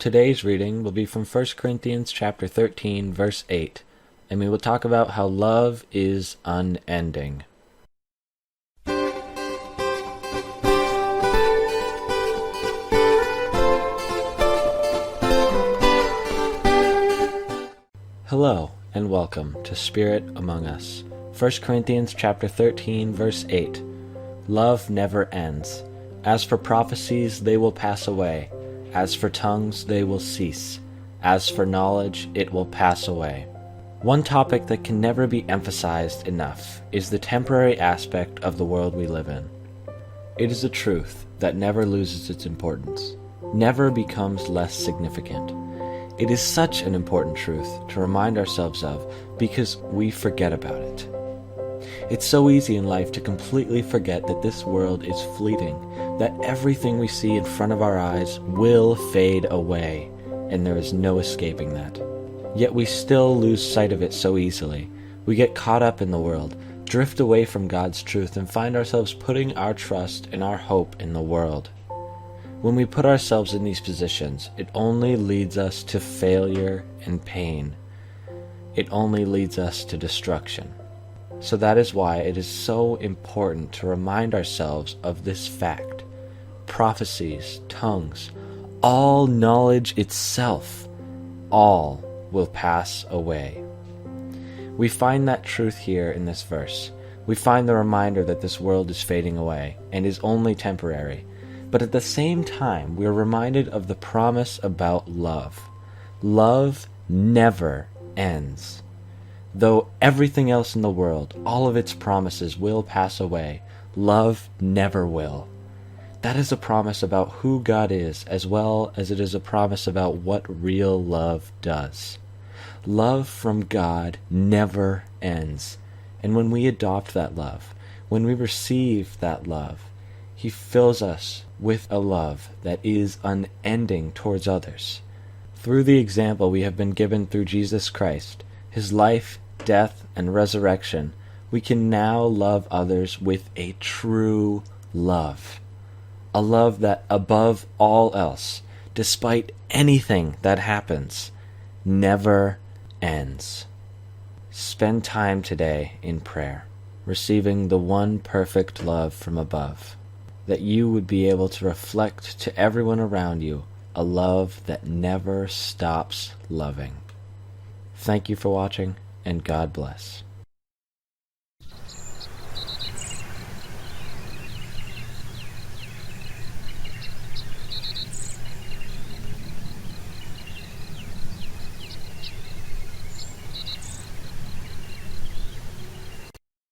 Today's reading will be from 1 Corinthians chapter 13, verse 8, and we will talk about how love is unending. Hello, and welcome to Spirit Among Us. 1 Corinthians chapter 13, verse 8. Love never ends. As for prophecies, they will pass away. As for tongues, they will cease. As for knowledge, it will pass away. One topic that can never be emphasized enough is the temporary aspect of the world we live in. It is a truth that never loses its importance, never becomes less significant. It is such an important truth to remind ourselves of because we forget about it. It's so easy in life to completely forget that this world is fleeting, that everything we see in front of our eyes will fade away, and there is no escaping that. Yet we still lose sight of it so easily. We get caught up in the world, drift away from God's truth, and find ourselves putting our trust and our hope in the world. When we put ourselves in these positions, it only leads us to failure and pain. It only leads us to destruction. So that is why it is so important to remind ourselves of this fact. Prophecies, tongues, all knowledge itself, all will pass away. We find that truth here in this verse. We find the reminder that this world is fading away and is only temporary. But at the same time, we are reminded of the promise about love. Love never ends. Though everything else in the world, all of its promises will pass away, love never will. That is a promise about who God is, as well as it is a promise about what real love does. Love from God never ends. And when we adopt that love, when we receive that love, He fills us with a love that is unending towards others. Through the example we have been given through Jesus Christ, His life, death, and resurrection, we can now love others with a true love. A love that, above all else, despite anything that happens, never ends. Spend time today in prayer, receiving the one perfect love from above, that you would be able to reflect to everyone around you a love that never stops loving. Thank you for watching, and God bless.